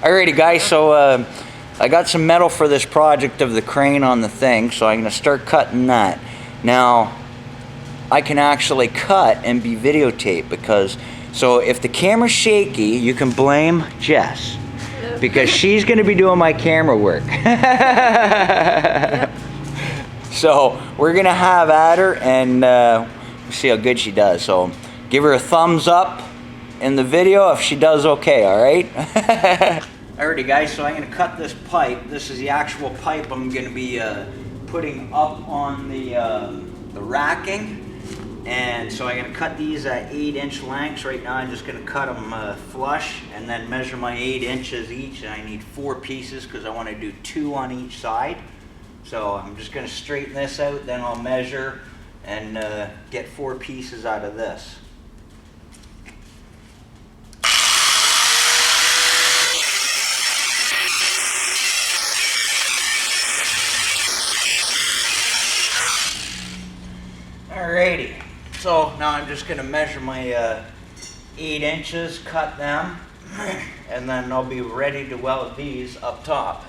Alrighty guys, so I got some metal for this project of the crane on the thing, so I'm going to start cutting that. Now, I can actually cut and be videotaped because, so if the camera's shaky, you can blame Jess. Because she's going to be doing my camera work. Yep. So we're going to have at her and see how good she does. So give her a thumbs up in the video if she does okay, alright? Alrighty guys, so I'm going to cut this pipe. This is the actual pipe I'm going to be putting up on the racking. And so I'm going to cut these at 8-inch lengths. Right now I'm just going to cut them flush and then measure my 8 inches each. And I need 4 pieces because I want to do 2 on each side. So I'm just going to straighten this out, then I'll measure and get 4 pieces out of this. Alrighty. So now I'm just going to measure my 8 inches, cut them, and then I'll be ready to weld these up top.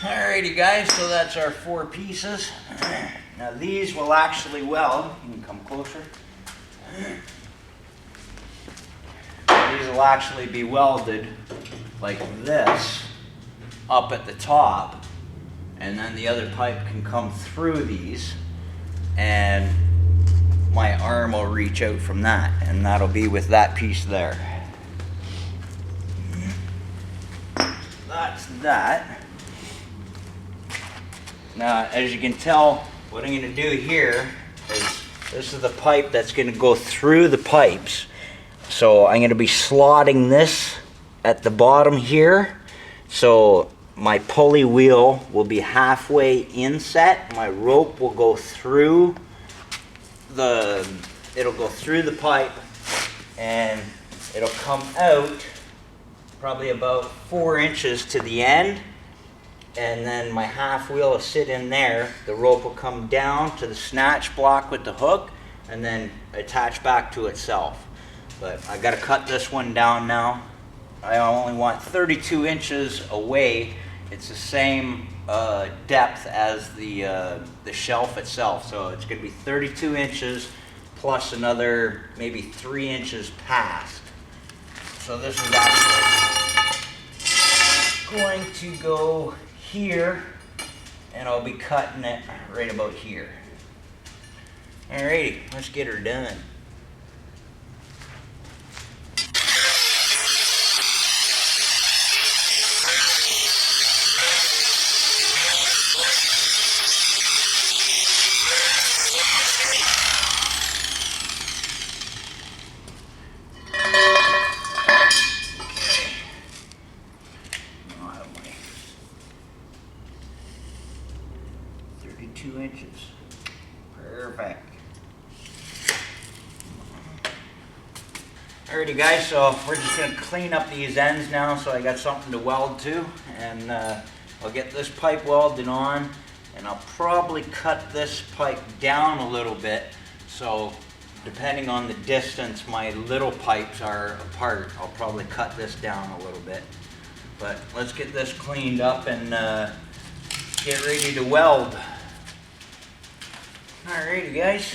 Alrighty guys, so that's our 4 pieces. Now these will actually weld. You can come closer. These will actually be welded like this up at the top, and then the other pipe can come through these and my arm will reach out from that, and that'll be with that piece there. That's that. Now, as you can tell, what I'm going to do here is this is the pipe that's going to go through the pipes. So I'm going to be slotting this at the bottom here. So my pulley wheel will be halfway inset. My rope will go through it'll go through the pipe and it'll come out probably about 4 inches to the end. And then my half wheel will sit in there. The rope will come down to the snatch block with the hook and then attach back to itself. But I gotta cut this one down now. I only want 32 inches away. It's the same depth as the shelf itself. So it's gonna be 32 inches plus another maybe 3 inches past. So this is actually going to go here, and I'll be cutting it right about here. Alrighty, let's get her done. Inches. Perfect. Alrighty guys, so we're just going to clean up these ends now so I got something to weld to, and I'll get this pipe welded on, and I'll probably cut this pipe down a little bit, so depending on the distance my little pipes are apart, I'll probably cut this down a little bit. But let's get this cleaned up and get ready to weld. Alrighty guys.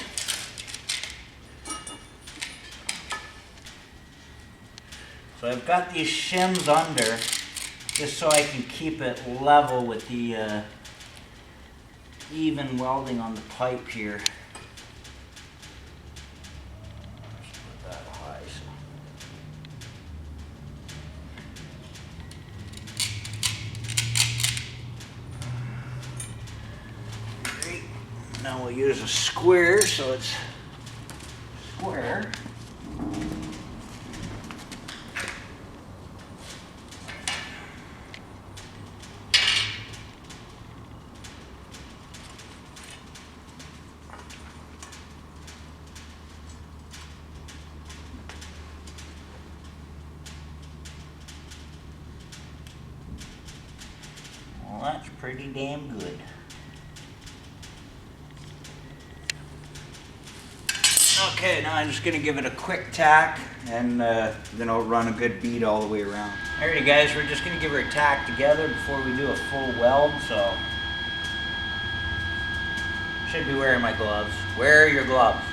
So I've got these shims under just so I can keep it level with the even welding on the pipe here. Let's put that high. Great. Now we'll use a square so it's square. Well, that's pretty damn good. Okay, now I'm just gonna give it a quick tack and then I'll run a good bead all the way around. Alrighty guys, we're just gonna give her a tack together before we do a full weld, so. Should be wearing my gloves. Where are your gloves?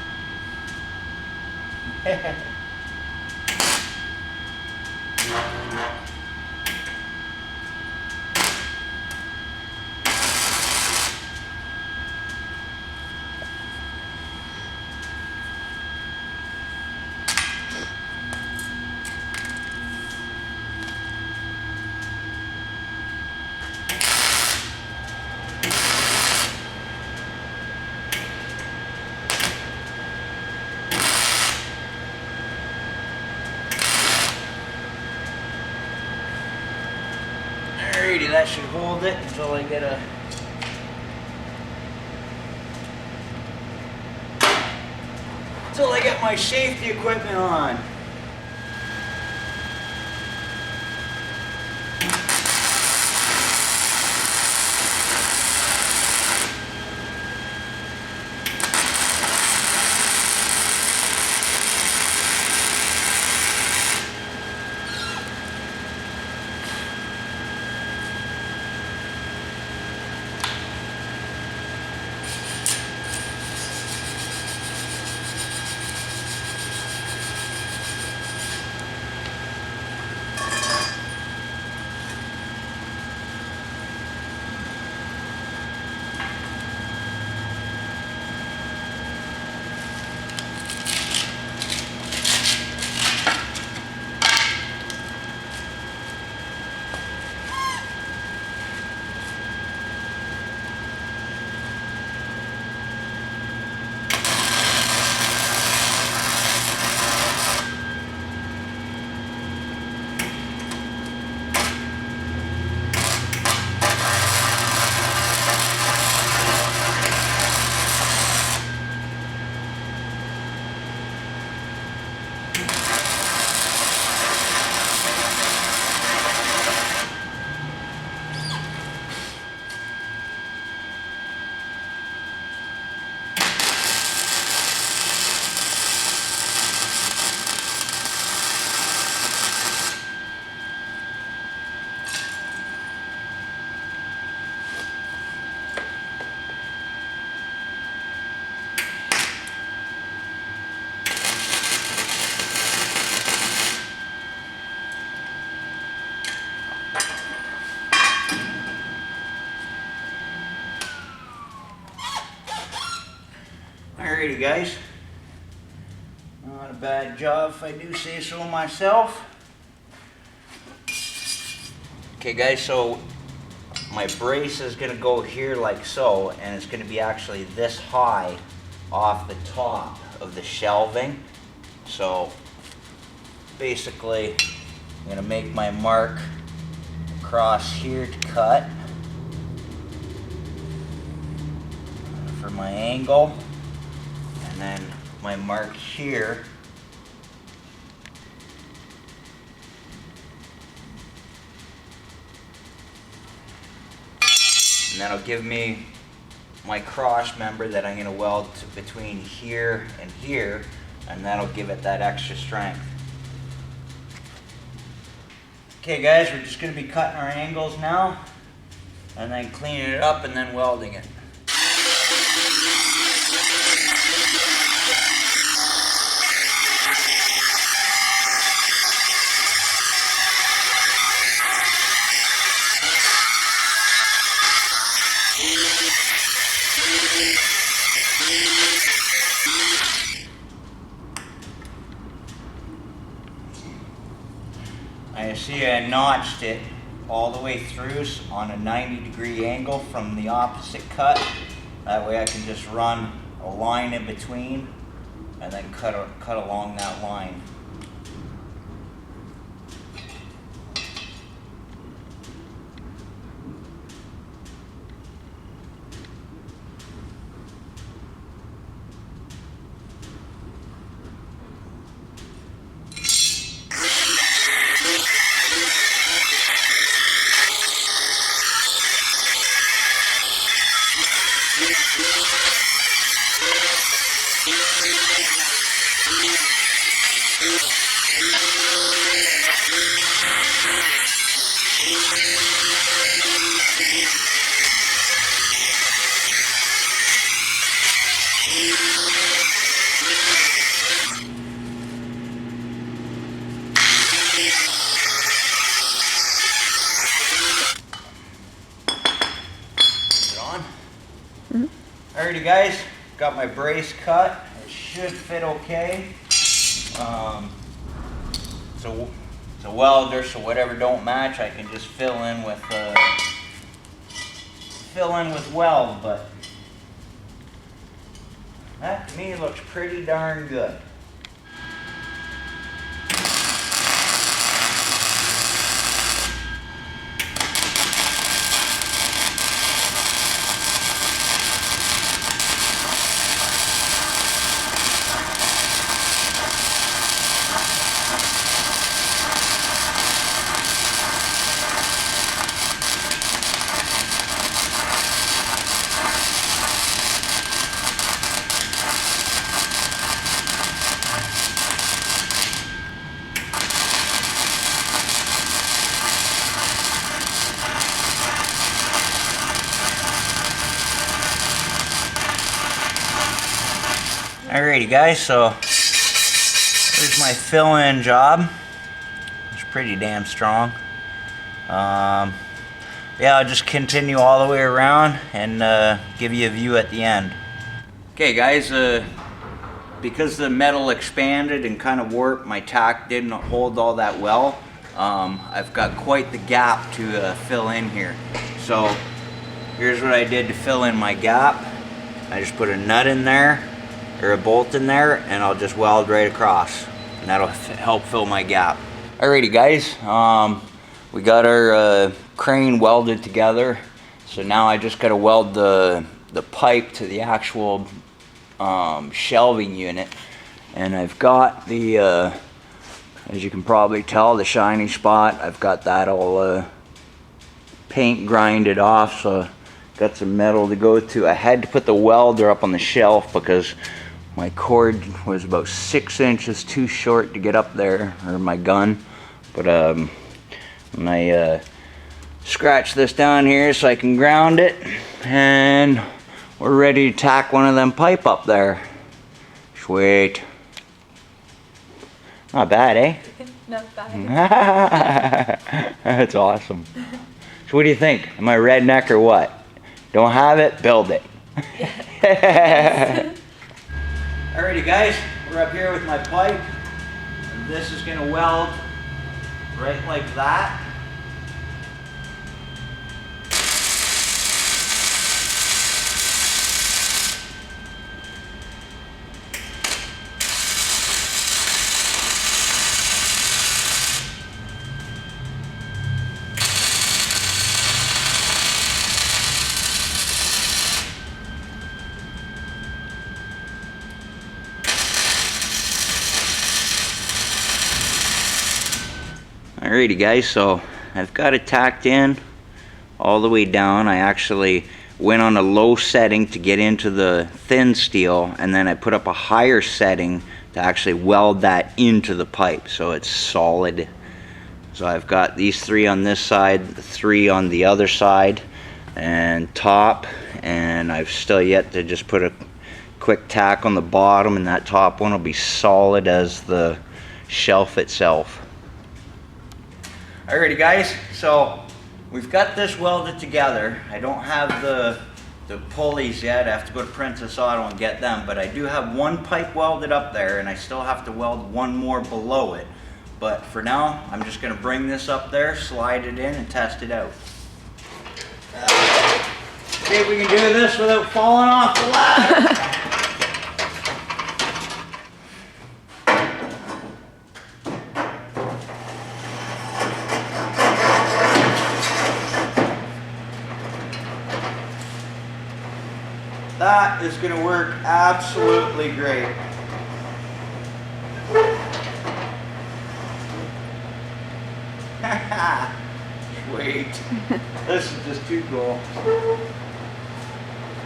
Alrighty, that should hold it until I get my safety equipment on. Alrighty guys, not a bad job if I do say so myself. Okay guys, so my brace is going to go here like so, and it's going to be actually this high off the top of the shelving. So basically I'm going to make my mark across here to cut for my angle. And then my mark here and that'll give me my cross member that I'm going to weld between here and here, and that'll give it that extra strength. Okay guys, we're just going to be cutting our angles now and then cleaning it up and then welding it. See, I notched it all the way through on a 90-degree angle from the opposite cut. That way I can just run a line in between and then cut along that line. Alrighty guys, got my brace cut. It should fit okay. It's a welder, so whatever don't match, I can just fill in with weld. But that to me looks pretty darn good. Alrighty guys, so there's my fill-in job. It's pretty damn strong. Yeah, I'll just continue all the way around and give you a view at the end. Okay guys, because the metal expanded and kind of warped, my tack didn't hold all that well. I've got quite the gap to fill in here. So here's what I did to fill in my gap. I just put a nut in there, or a bolt in there, and I'll just weld right across, and that'll help fill my gap. Alrighty guys, we got our crane welded together, so now I just got to weld the pipe to the actual shelving unit. And I've got the as you can probably tell, the shiny spot, I've got that all paint grinded off, so got some metal to go to. I had to put the welder up on the shelf because my cord was about 6 inches too short to get up there, or my gun. But when I scratch this down here so I can ground it, and we're ready to tack one of them pipe up there. Sweet. Not bad, eh? Not bad. That's awesome. So what do you think? Am I redneck or what? Don't have it, build it. Alrighty guys, we're up here with my pipe, and this is going to weld right like that. Alrighty guys, so I've got it tacked in all the way down. I actually went on a low setting to get into the thin steel, and then I put up a higher setting to actually weld that into the pipe so it's solid. So I've got these 3 on this side, 3 on the other side and top, and I've still yet to just put a quick tack on the bottom, and that top one will be solid as the shelf itself. Alrighty guys, so we've got this welded together. I don't have the pulleys yet. I have to go to Princess Auto and get them, but I do have one pipe welded up there, and I still have to weld one more below it. But for now, I'm just gonna bring this up there, slide it in, and test it out. See if we can do this without falling off the ladder. That is going to work absolutely great. Sweet. This is just too cool.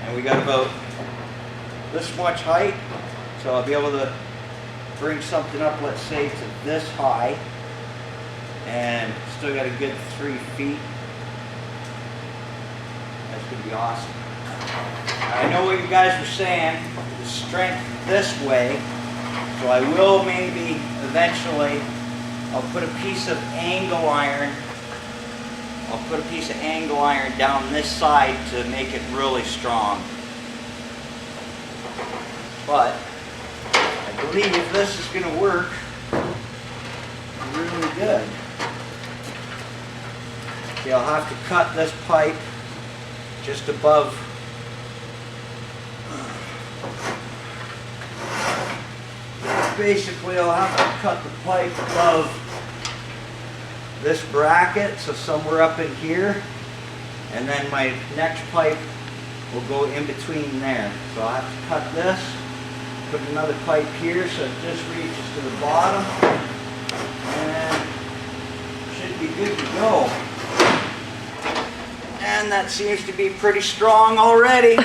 And we got about this much height, so I'll be able to bring something up, let's say, to this high, and still got a good 3 feet. That's going to be awesome. I know what you guys were saying, the strength this way, so I will maybe eventually, I'll put a piece of angle iron, down this side to make it really strong. But I believe this is going to work really good. See, I'll have to cut this pipe just above basically I'll have to cut the pipe above this bracket, so somewhere up in here, and then my next pipe will go in between there. So I'll have to cut this, put another pipe here so it just reaches to the bottom, and should be good to go. And that seems to be pretty strong already.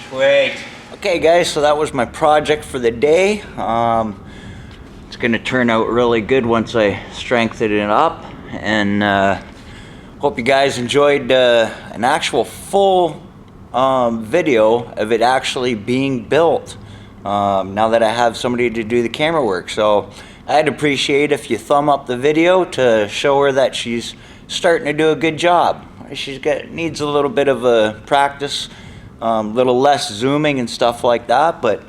Sweet. Okay guys, so that was my project for the day. It's going to turn out really good once I strengthen it up, and hope you guys enjoyed an actual full video of it actually being built, now that I have somebody to do the camera work. So I'd appreciate if you thumb up the video to show her that she's starting to do a good job. Needs a little bit of a practice, little less zooming and stuff like that, but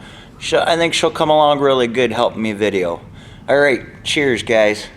I think she'll come along really good helping me video. All right, cheers guys.